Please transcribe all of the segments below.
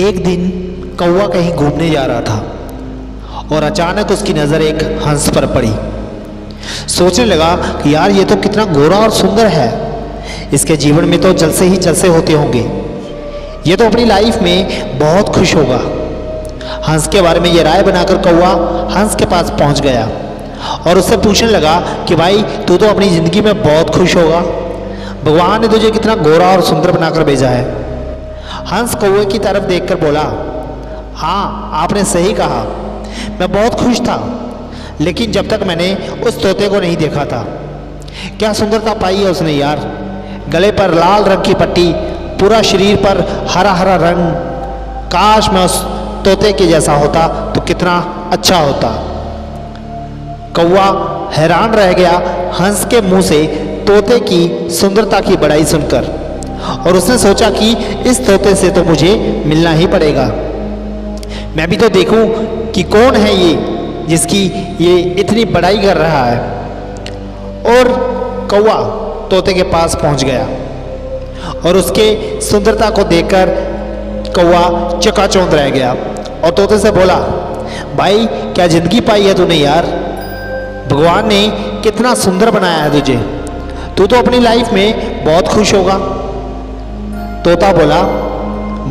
एक दिन कौवा कहीं घूमने जा रहा था और अचानक उसकी नज़र एक हंस पर पड़ी। सोचने लगा कि यार ये तो कितना गोरा और सुंदर है, इसके जीवन में तो जलसे ही जलसे होते होंगे, ये तो अपनी लाइफ में बहुत खुश होगा। हंस के बारे में ये राय बनाकर कौवा हंस के पास पहुंच गया और उससे पूछने लगा कि भाई तू तो अपनी ज़िंदगी में बहुत खुश होगा, भगवान ने तुझे कितना गोरा और सुंदर बनाकर भेजा है। हंस कौवे की तरफ देखकर बोला, हाँ आपने सही कहा, मैं बहुत खुश था, लेकिन जब तक मैंने उस तोते को नहीं देखा था। क्या सुंदरता पाई है उसने यार, गले पर लाल रंग की पट्टी, पूरा शरीर पर हरा हरा रंग। काश मैं उस तोते के जैसा होता तो कितना अच्छा होता। कौवा हैरान रह गया हंस के मुंह से तोते की सुंदरता की बड़ाई सुनकर, और उसने सोचा कि इस तोते से तो मुझे मिलना ही पड़ेगा। मैं भी तो देखूं कि कौन है ये जिसकी ये इतनी बड़ाई कर रहा है। और कौवा तोते के पास पहुंच गया और उसके सुंदरता को देखकर कौवा चकाचौंध रह गया और तोते से बोला, भाई क्या ज़िंदगी पाई है तूने यार, भगवान ने कितना सुंदर बनाया है तुझे, तू तो अपनी लाइफ में बहुत खुश होगा। तोता बोला,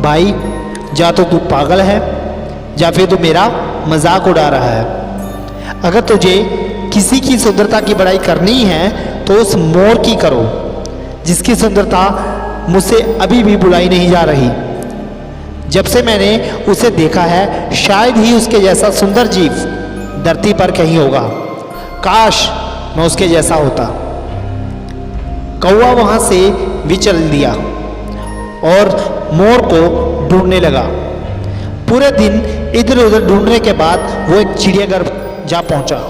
भाई या तो तू पागल है या फिर तू मेरा मजाक उड़ा रहा है। अगर तुझे किसी की सुंदरता की बड़ाई करनी है तो उस मोर की करो जिसकी सुंदरता मुझसे अभी भी बुलाई नहीं जा रही। जब से मैंने उसे देखा है शायद ही उसके जैसा सुंदर जीव धरती पर कहीं होगा। काश मैं उसके जैसा होता। कौवा वहां से विचल दिया और मोर को ढूंढने लगा। पूरे दिन इधर उधर ढूंढने के बाद वो एक चिड़ियाघर जा पहुंचा,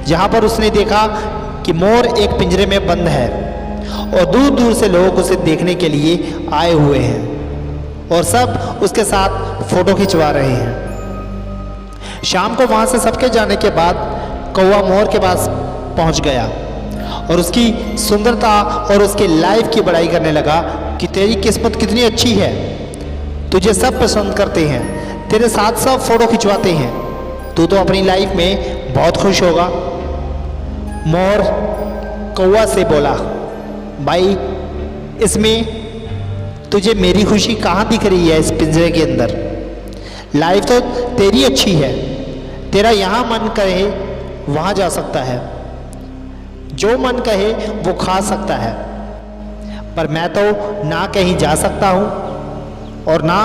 जहां पर उसने देखा कि मोर एक पिंजरे में बंद है और दूर दूर से लोग उसे देखने के लिए आए हुए हैं और सब उसके साथ फोटो खिंचवा रहे हैं। शाम को वहां से सबके जाने के बाद कौवा मोर के पास पहुंच गया और उसकी सुंदरता और उसकी लाइफ की बड़ाई करने लगा कि तेरी किस्मत कितनी अच्छी है, तुझे सब पसंद करते हैं, तेरे साथ सब फोटो खिंचवाते हैं, तू तो अपनी लाइफ में बहुत खुश होगा। मोर कौवा से बोला, भाई इसमें तुझे मेरी खुशी कहाँ दिख रही है? इस पिंजरे के अंदर लाइफ तो तेरी अच्छी है, तेरा यहाँ मन कहे वहाँ जा सकता है, जो मन कहे वो खा सकता है, पर मैं तो ना कहीं जा सकता हूँ और ना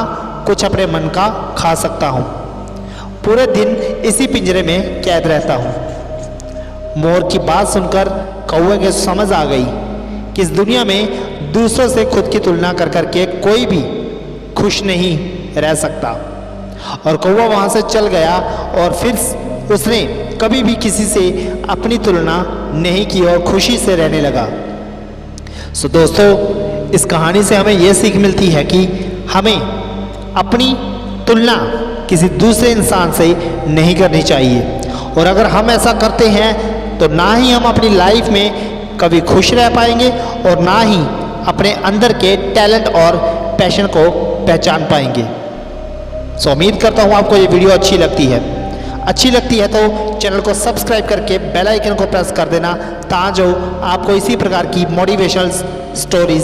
कुछ अपने मन का खा सकता हूँ। पूरे दिन इसी पिंजरे में कैद रहता हूँ। मोर की बात सुनकर कौवे को समझ आ गई कि इस दुनिया में दूसरों से खुद की तुलना कर करके कोई भी खुश नहीं रह सकता। और कौवा वहाँ से चल गया और फिर उसने कभी भी किसी से अपनी तुलना नहीं की और खुशी से रहने लगा। सो दोस्तों, इस कहानी से हमें यह सीख मिलती है कि हमें अपनी तुलना किसी दूसरे इंसान से नहीं करनी चाहिए, और अगर हम ऐसा करते हैं तो ना ही हम अपनी लाइफ में कभी खुश रह पाएंगे और ना ही अपने अंदर के टैलेंट और पैशन को पहचान पाएंगे। सो उम्मीद करता हूँ आपको ये वीडियो अच्छी लगती है तो चैनल को सब्सक्राइब करके बेल आइकन को प्रेस कर देना, ताकि आपको इसी प्रकार की मोटिवेशनल स्टोरीज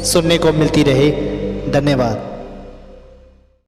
सुनने को मिलती रहे। धन्यवाद।